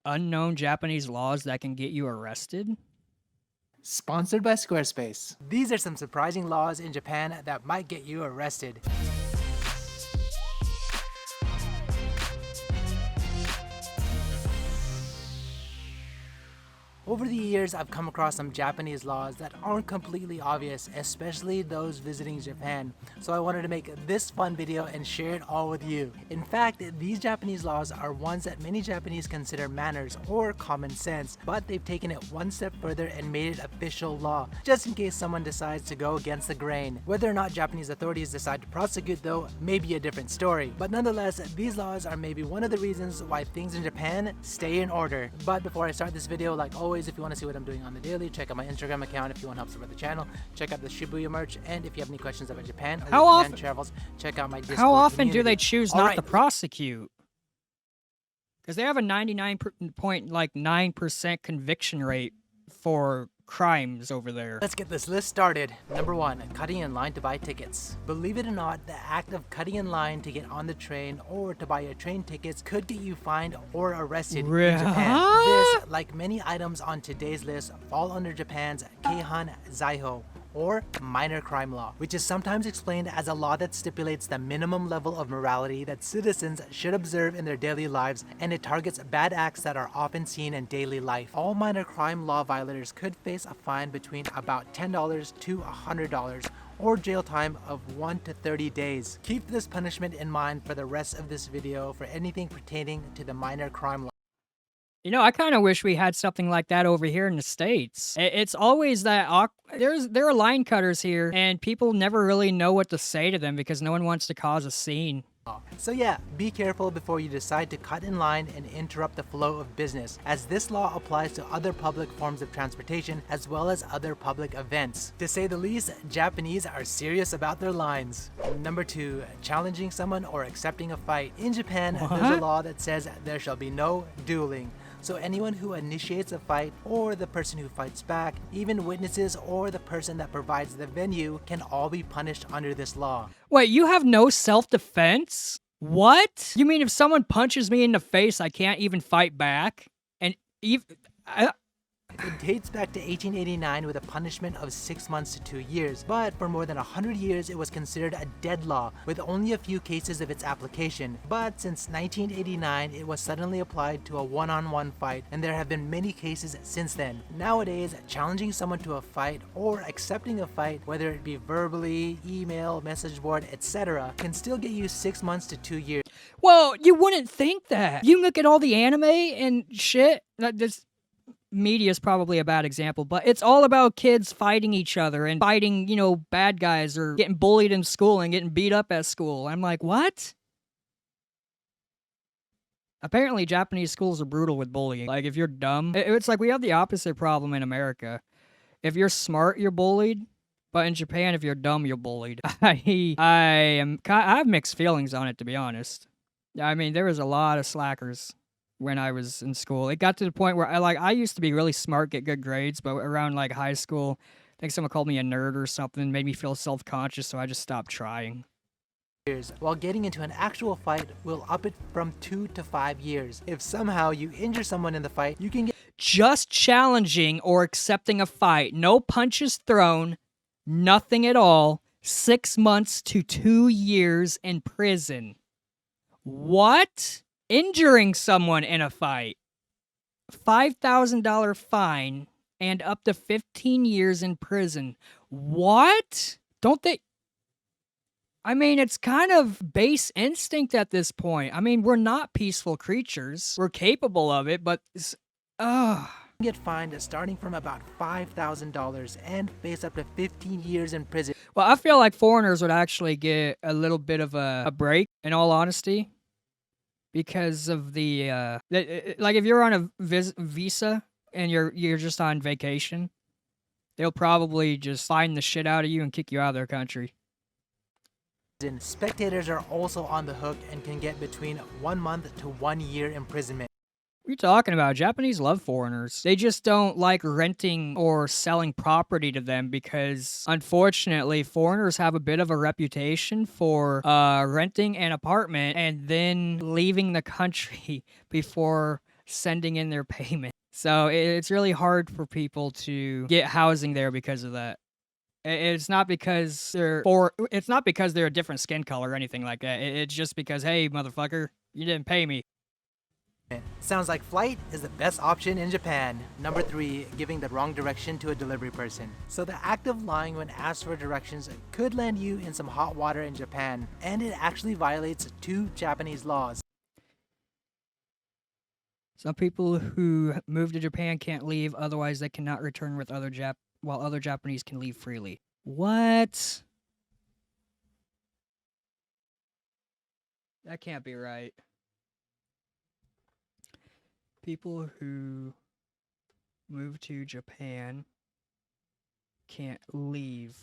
Unknown Japanese laws that can get you arrested? Sponsored by Squarespace. These are some surprising laws in Japan that might get you arrested. Over the years, I've come across some Japanese laws that aren't completely obvious, especially those visiting Japan. So I wanted to make this fun video and share it all with you. In fact, these Japanese laws are ones that many Japanese consider manners or common sense, but they've taken it one step further and made it official law, just in case someone decides to go against the grain. Whether or not Japanese authorities decide to prosecute though, may be a different story. But nonetheless, these laws are maybe one of the reasons why things in Japan stay in order. But before I start this video, like always, if you want to see what I'm doing on the daily, check out my Instagram account. If you want to help support the channel, check out the Shibuya merch. And if you have any questions about Japan or Japan travels, check out my Discord How often community. do they choose not to prosecute? Because they have a 99.9% conviction rate for crimes over there. Let's get this list started. Number 1, cutting in line to buy tickets. Believe it or not, the act of cutting in line to get on the train or to buy your train tickets could get you fined or arrested in Japan. This, like many items on today's list, fall under Japan's Keihan Zaiho, or minor crime law, which is sometimes explained as a law that stipulates the minimum level of morality that citizens should observe in their daily lives, and it targets bad acts that are often seen in daily life. All minor crime law violators could face a fine between about $10 to $100, or jail time of 1 to 30 days. Keep this punishment in mind for the rest of this video for anything pertaining to the minor crime law. You know, I kind of wish we had something like that over here in the States. It's always that there are line cutters here, and people never really know what to say to them because no one wants to cause a scene. So yeah, be careful before you decide to cut in line and interrupt the flow of business, as this law applies to other public forms of transportation as well as other public events. To say the least, Japanese are serious about their lines. Number 2, challenging someone or accepting a fight. In Japan, there's a law that says there shall be no dueling. So anyone who initiates a fight, or the person who fights back, even witnesses or the person that provides the venue, can all be punished under this law. Wait, you have no self-defense? What? You mean if someone punches me in the face, I can't even fight back? And even... It dates back to 1889 with a punishment of 6 months to 2 years, but for more than 100 years it was considered a dead law, with only a few cases of its application. But since 1989 it was suddenly applied to a one-on-one fight, and there have been many cases since then. Nowadays, challenging someone to a fight or accepting a fight, whether it be verbally, email, message board, etc., can still get you 6 months to 2 years. Well, you wouldn't think that. You look at all the anime and shit, this media is probably a bad example, but it's all about kids fighting each other and fighting, you know, bad guys or getting bullied in school and getting beat up at school. I'm like, what? Apparently, Japanese schools are brutal with bullying. Like, if you're dumb, it's like we have the opposite problem in America. If you're smart, you're bullied. But in Japan, if you're dumb, you're bullied. I have mixed feelings on it, to be honest. I mean, there was a lot of slackers when I was in school. It got to the point where I used to be really smart, get good grades, but around like high school, I think someone called me a nerd or something, made me feel self-conscious, so I just stopped trying. While getting into an actual fight will up it from 2 to 5 years. If somehow you injure someone in the fight, you can get just challenging or accepting a fight, no punches thrown, nothing at all, 6 months to 2 years in prison. What? Injuring someone in a fight, $5,000 fine, and up to 15 years in prison. What? Don't they... I mean, it's kind of base instinct at this point. I mean, we're not peaceful creatures. We're capable of it, but... get fined starting from about $5,000 and face up to 15 years in prison. Well, I feel like foreigners would actually get a little bit of a break, in all honesty. Because of the, like if you're on a visa and you're just on vacation, they'll probably just fine the shit out of you and kick you out of their country. Spectators are also on the hook and can get between 1 month to 1 year imprisonment. What are you talking about? Japanese love foreigners. They just don't like renting or selling property to them because, unfortunately, foreigners have a bit of a reputation for renting an apartment and then leaving the country before sending in their payment. So it's really hard for people to get housing there because of that. It's not because it's not because they're a different skin color or anything like that. It's just because, hey, motherfucker, you didn't pay me. Sounds like flight is the best option in Japan. Number 3, giving the wrong direction to a delivery person. So the act of lying when asked for directions could land you in some hot water in Japan, and it actually violates 2 Japanese laws. Some people who move to Japan can't leave, otherwise they cannot return with while other Japanese can leave freely. What? That can't be right. People who move to Japan can't leave,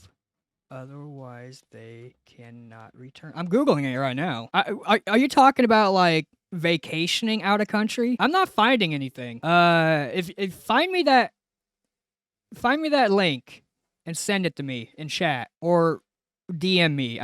otherwise they cannot return. I'm Googling it right now. Are you talking about, like, vacationing out of country? I'm not finding anything. If find me that link and send it to me in chat or DM me,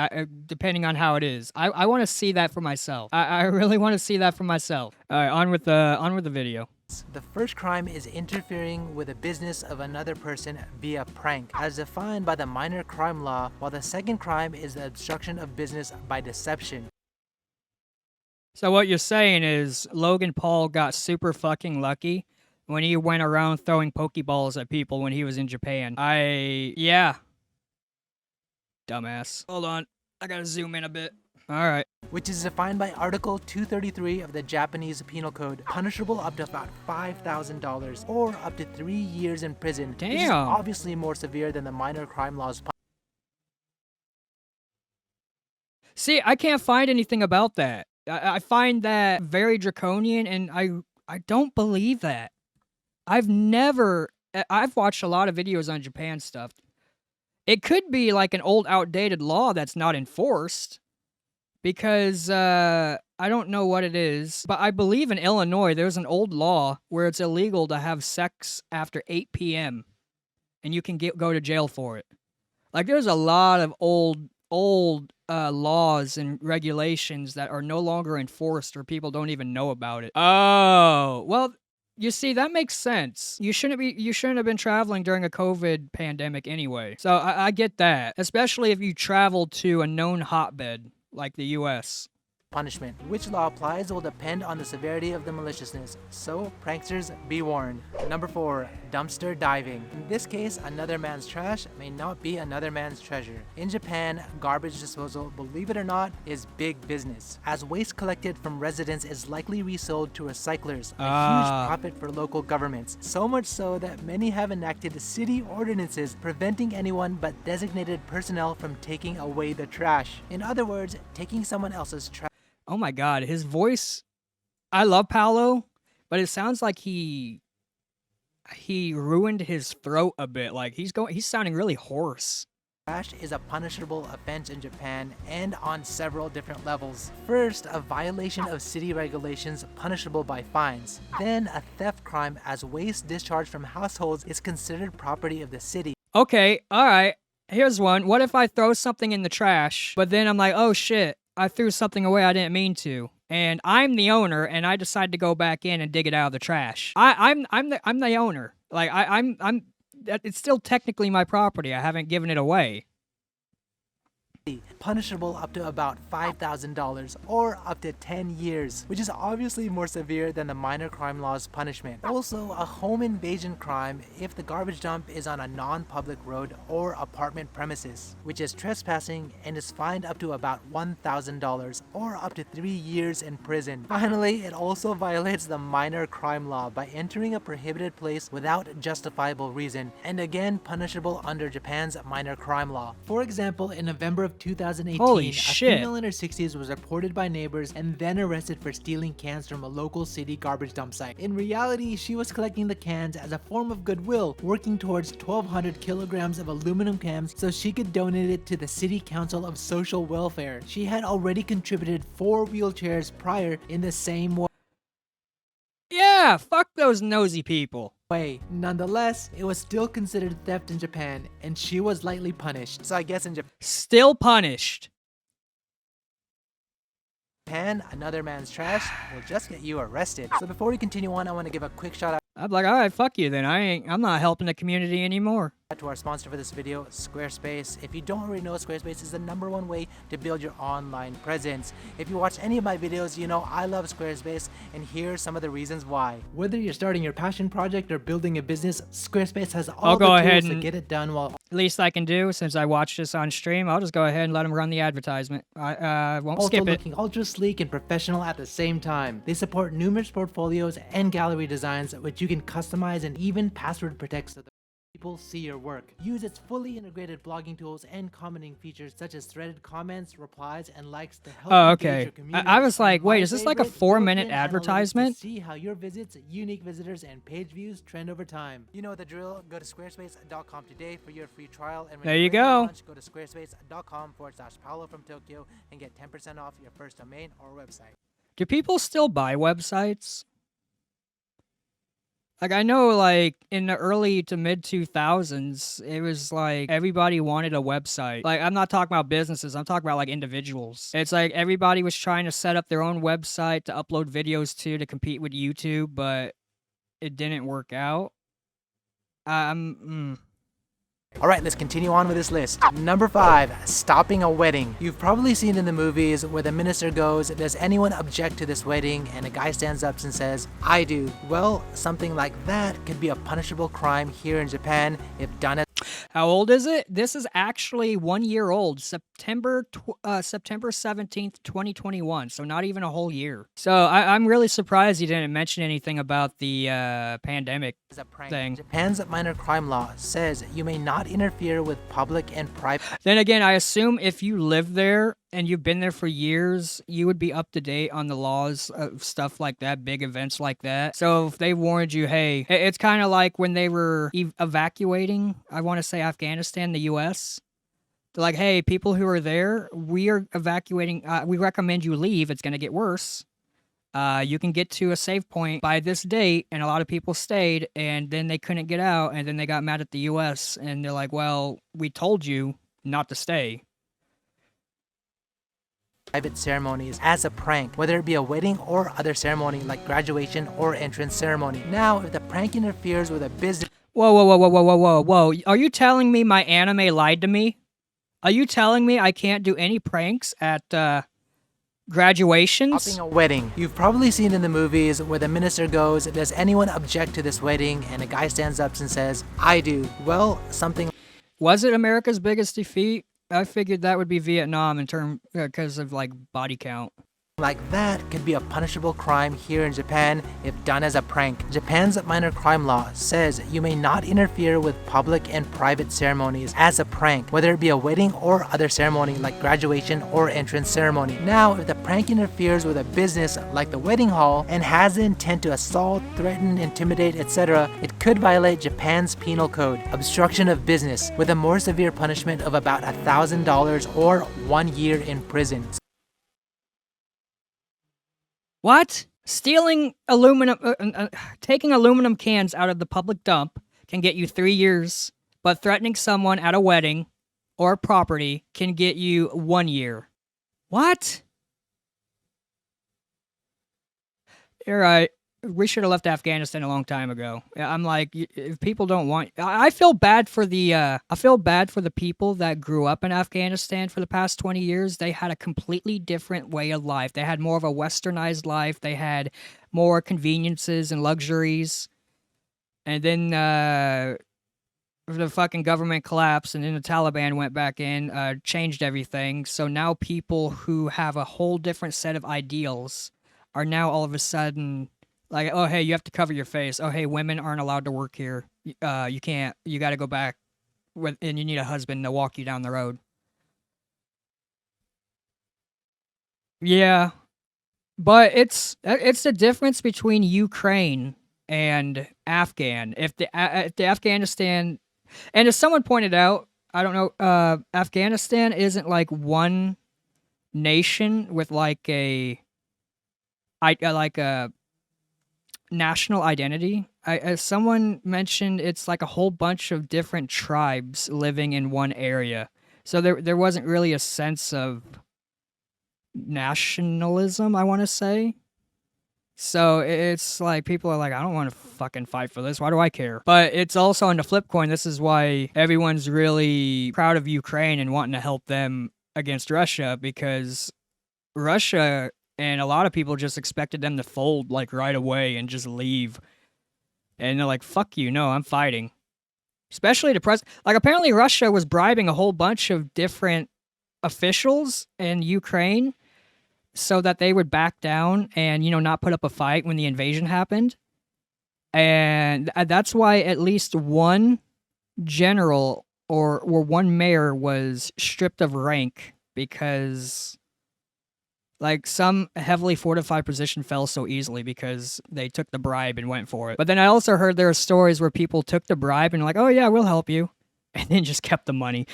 depending on how it is. I want to see that for myself. I really want to see that for myself. All right, on with the video. The first crime is interfering with the business of another person via prank, as defined by the minor crime law, while the second crime is the obstruction of business by deception. So what you're saying is Logan Paul got super fucking lucky when he went around throwing Pokeballs at people when he was in Japan. Yeah. Dumbass. Hold on. I gotta zoom in a bit. Alright. Which is defined by Article 233 of the Japanese Penal Code, punishable up to about $5,000 or up to 3 years in prison. Damn. Which is obviously more severe than the minor crime laws. See, I can't find anything about that. I find that very draconian, and I don't believe that. I've watched a lot of videos on Japan stuff. It could be like an old outdated law that's not enforced, because I don't know what it is, but I believe in Illinois there's an old law where it's illegal to have sex after 8 p.m. and you can go to jail for it. Like, there's a lot of old laws and regulations that are no longer enforced, or people don't even know about it. Oh, well, you see, that makes sense. You shouldn't have been traveling during a COVID pandemic anyway. So I get that, especially if you travel to a known hotbed like the US. Punishment. Which law applies will depend on the severity of the maliciousness, so pranksters be warned. Number 4, dumpster diving. In this case, another man's trash may not be another man's treasure. In Japan, garbage disposal, believe it or not, is big business, as waste collected from residents is likely resold to recyclers, a huge profit for local governments. So much so that many have enacted city ordinances preventing anyone but designated personnel from taking away the trash. In other words, taking someone else's trash. Oh my god, his voice, I love Paolo, but it sounds like he ruined his throat a bit. Like, he's sounding really hoarse. Trash is a punishable offense in Japan and on several different levels. First, a violation of city regulations punishable by fines. Then, a theft crime, as waste discharged from households is considered property of the city. Okay, alright, here's one. What if I throw something in the trash, but then I'm like, oh shit, I threw something away I didn't mean to, and I'm the owner, and I decide to go back in and dig it out of the trash. I'm the owner. Like, it's still technically my property. I haven't given it away. Punishable up to about $5,000 or up to 10 years, which is obviously more severe than the minor crime law's punishment. Also, a home invasion crime if the garbage dump is on a non-public road or apartment premises, which is trespassing and is fined up to about $1,000 or up to 3 years in prison. Finally, it also violates the minor crime law by entering a prohibited place without justifiable reason, and again punishable under Japan's minor crime law. For example, in November of 2018, Holy a shit. female in her 60s was reported by neighbors and then arrested for stealing cans from a local city garbage dump site. In reality, she was collecting the cans as a form of goodwill, working towards 1,200 kilograms of aluminum cans so she could donate it to the City Council of Social Welfare. She had already contributed 4 wheelchairs prior in the same way. Yeah, fuck those nosy people. Nonetheless, it was still considered theft in Japan, and she was lightly punished. So I guess in Japan, Still punished. Japan, another man's trash will just get you arrested. So before we continue on, I want to give a quick shout out I'm like, all right, fuck you then. I'm not helping the community anymore. to our sponsor for this video, Squarespace. If you don't already know, Squarespace is the #1 way to build your online presence. If you watch any of my videos, you know I love Squarespace, and here are some of the reasons why. Whether you're starting your passion project or building a business, Squarespace has all the tools to get it done while least I can do, since I watched this on stream, I'll just go ahead and let them run the advertisement. I won't skip it. looking ultra sleek and professional at the same time. They support numerous portfolios and gallery designs, which you can customize and even password protect so that people see your work. Use its fully integrated blogging tools and commenting features such as threaded comments, replies, and likes to help engage your community. I was like, And wait, my is this like a favorite, 4-minute built-in analytics advertisement? to see how your visits, unique visitors, and page views trend over time. You know the drill. Go to squarespace.com today for your free trial. And when There you're you ready to go. launch, go to squarespace.com/Paolo from Tokyo and get 10% off your first domain or website. Do people still buy websites? Like, I know, like, in the early to mid 2000s, it was like everybody wanted a website. Like, I'm not talking about businesses, I'm talking about like individuals. It's like everybody was trying to set up their own website to upload videos to compete with YouTube, but it didn't work out. Alright, let's continue on with this list. Number 5, stopping a wedding. You've probably seen in the movies where the minister goes, does anyone object to this wedding? And a guy stands up and says, I do. Well, something like that could be a punishable crime here in Japan if done at How old is it? This is actually 1 year old, September 17th, 2021. So not even a whole year. So I'm really surprised he didn't mention anything about the pandemic as a prank. thing. Japan's minor crime law says you may not interfere with public and private. Then again, I assume if you live there and you've been there for years, you would be up to date on the laws of stuff like that, big events like that. So if they warned you, hey, it's kind of like when they were evacuating, I want to say Afghanistan, the U.S. They're like, hey, people who are there, we are evacuating. We recommend you leave. It's going to get worse. You can get to a safe point by this date, and a lot of people stayed, and then they couldn't get out, and then they got mad at the U.S., and they're like, well, we told you not to stay. Private ceremonies as a prank, whether it be a wedding or other ceremony like graduation or entrance ceremony. Now, if the prank interferes with a business... Whoa. Are you telling me my anime lied to me? Are you telling me I can't do any pranks at, graduations? Stopping a wedding. You've probably seen in the movies where the minister goes, does anyone object to this wedding? And a guy stands up and says, I do. Well, something... Was it America's biggest defeat? I figured that would be Vietnam in term because of like body count. like that could be a punishable crime here in Japan if done as a prank. Japan's minor crime law says you may not interfere with public and private ceremonies as a prank, whether it be a wedding or other ceremony like graduation or entrance ceremony. Now, if the prank interferes with a business like the wedding hall and has the intent to assault, threaten, intimidate, etc., it could violate Japan's penal code, obstruction of business, with a more severe punishment of about $1,000 or 1 year in prison. What? Stealing aluminum, taking aluminum cans out of the public dump can get you 3 years, but threatening someone at a wedding or property can get you 1 year. What? You're right. We should have left Afghanistan a long time ago. I'm like, if people don't want, I feel bad for the people that grew up in Afghanistan for the past 20 years. They had a completely different way of life. They had more of a westernized life. They had more conveniences and luxuries. And then the fucking government collapsed, and then the Taliban went back in, changed everything. So now people who have a whole different set of ideals are now all of a sudden like, oh, hey, you have to cover your face. Oh, hey, women aren't allowed to work here. You can't. You got to go back, and you need a husband to walk you down the road. Yeah, but it's the difference between Ukraine and Afghan. If the Afghanistan, and as someone pointed out, I don't know, Afghanistan isn't like one nation with like a national identity. As someone mentioned, it's like a whole bunch of different tribes living in one area. So there wasn't really a sense of nationalism, I want to say. So it's like people are like, I don't want to fucking fight for this. Why do I care? But it's also on the flip coin. This is why everyone's really proud of Ukraine and wanting to help them against Russia, because Russia and a lot of people just expected them to fold like right away and just leave. And they're like, fuck you. No, I'm fighting. Especially the president. Like, apparently Russia was bribing a whole bunch of different officials in Ukraine so that they would back down and, not put up a fight when the invasion happened. And that's why at least one general or one mayor was stripped of rank, because like some heavily fortified position fell so easily because they took the bribe and went for it. But then I also heard there are stories where people took the bribe and like, oh yeah, we'll help you, and then just kept the money.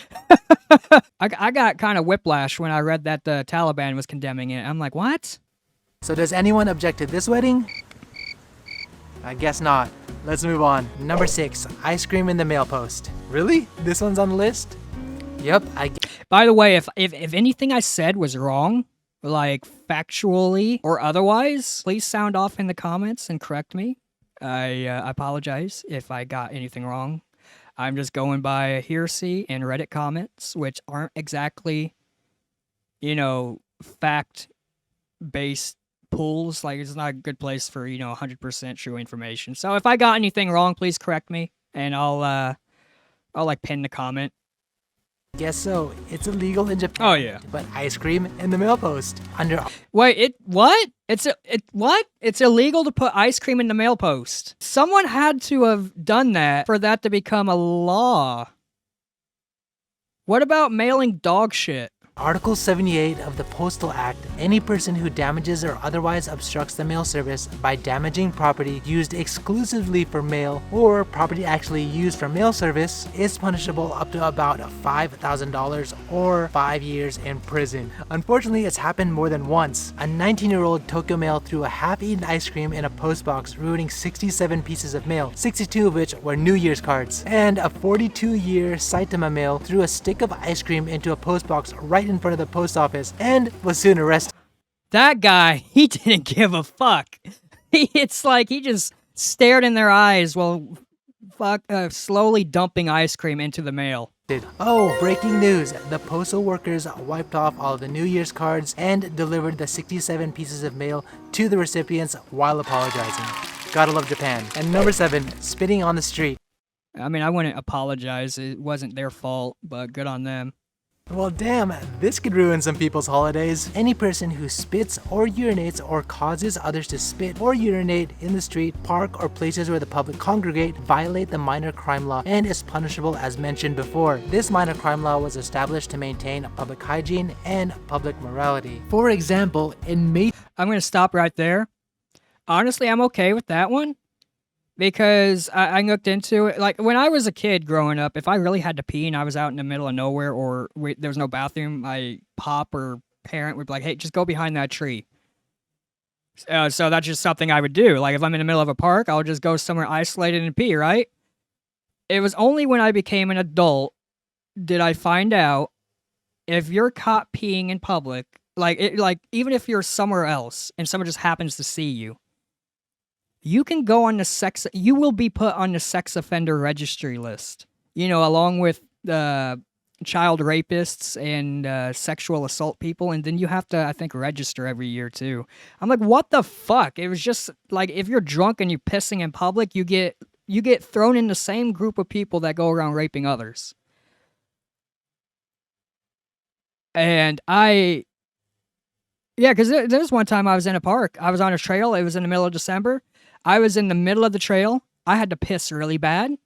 I got kind of whiplash when I read that the Taliban was condemning it. I'm like, what? So does anyone object to this wedding? I guess not. Let's move on. Number 6, ice cream in the mail post. Really? This one's on the list? Yep, By the way, if anything I said was wrong, like factually or otherwise, please sound off in the comments and correct me. I apologize if I got anything wrong. I'm just going by hearsay and Reddit comments, which aren't exactly, fact-based pools. Like, it's not a good place for, 100% true information. So if I got anything wrong, please correct me, and I'll pin the comment. Guess so. It's illegal in Japan. Oh yeah. But ice cream in the mail post. Wait, what? What? It's illegal to put ice cream in the mail post. Someone had to have done that for that to become a law. What about mailing dog shit? Article 78 of the Postal Act, any person who damages or otherwise obstructs the mail service by damaging property used exclusively for mail or property actually used for mail service is punishable up to about $5,000 or 5 years in prison. Unfortunately, it's happened more than once. A 19-year-old Tokyo male threw a half-eaten ice cream in a postbox, ruining 67 pieces of mail, 62 of which were New Year's cards. And a 42-year Saitama male threw a stick of ice cream into a postbox right in front of the post office and was soon arrested. That guy, he didn't give a fuck. It's like he just stared in their eyes while slowly dumping ice cream into the mail. Oh, breaking news. The postal workers wiped off all of the New Year's cards and delivered the 67 pieces of mail to the recipients while apologizing. Gotta love Japan. And number 7, spitting on the street. I mean, I wouldn't apologize. It wasn't their fault, but good on them. Well, damn, this could ruin some people's holidays. Any person who spits or urinates or causes others to spit or urinate in the street, park, or places where the public congregate violate the minor crime law and is punishable as mentioned before. This minor crime law was established to maintain public hygiene and public morality. For example, in May... I'm going to stop right there. Honestly, I'm okay with that one. Because I looked into it. Like, when I was a kid growing up, if I really had to pee and I was out in the middle of nowhere or there was no bathroom, my pop or parent would be like, hey, just go behind that tree. So that's just something I would do. Like, if I'm in the middle of a park, I'll just go somewhere isolated and pee, right? It was only when I became an adult did I find out if you're caught peeing in public, like even if you're somewhere else and someone just happens to see you, you can go on the you will be put on the sex offender registry list, along with child rapists and sexual assault people. And then you have to, I think, register every year too. I'm like, what the fuck? It was just like, if you're drunk and you're pissing in public, you get thrown in the same group of people that go around raping others. And yeah, because there's one time I was in a park. I was on a trail. It was in the middle of December. I was in the middle of the trail. I had to piss really bad.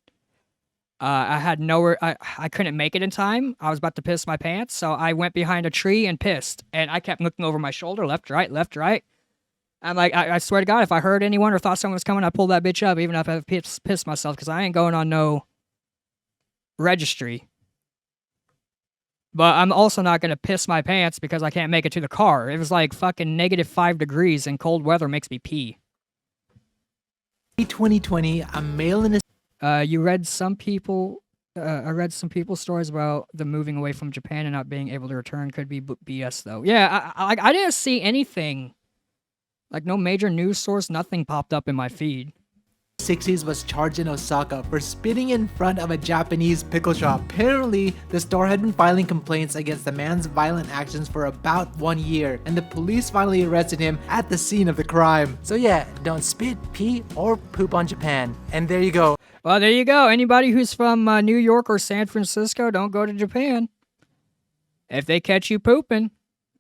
I had nowhere. I couldn't make it in time. I was about to piss my pants, so I went behind a tree and pissed. And I kept looking over my shoulder, left, right, left, right. I'm like, I swear to God, if I heard anyone or thought someone was coming, I'd pull that bitch up, even if I pissed myself, because I ain't going on no registry. But I'm also not going to piss my pants because I can't make it to the car. It was like fucking -5 degrees and cold weather makes me pee. 2020, a male in a... You read some people I read some people's stories about the moving away from Japan and not being able to return could be BS though. Yeah, I didn't see anything. Like no major news source, nothing popped up in my feed. 60s was charged in Osaka for spitting in front of a Japanese pickle shop. Apparently, the store had been filing complaints against the man's violent actions for about 1 year, and the police finally arrested him at the scene of the crime. So yeah, don't spit, pee, or poop on Japan. And there you go. Well, there you go. Anybody who's from New York or San Francisco, don't go to Japan. If they catch you pooping,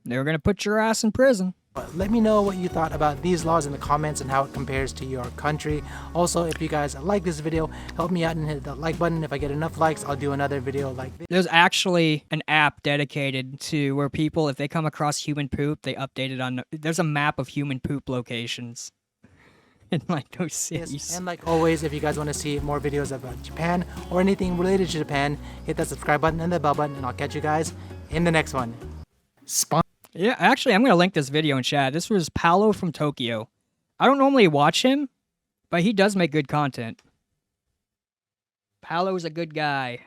they're gonna put your ass in prison. Let me know what you thought about these laws in the comments and how it compares to your country. Also, if you guys like this video, help me out and hit that like button. If I get enough likes, I'll do another video like this. There's actually an app dedicated to where people, if they come across human poop, they update it on... There's a map of human poop locations in like those cities. And like always, if you guys want to see more videos about Japan or anything related to Japan, hit that subscribe button and the bell button, and I'll catch you guys in the next one. Yeah, actually, I'm going to link this video in chat. This was Paolo from Tokyo. I don't normally watch him, but he does make good content. Paolo's a good guy.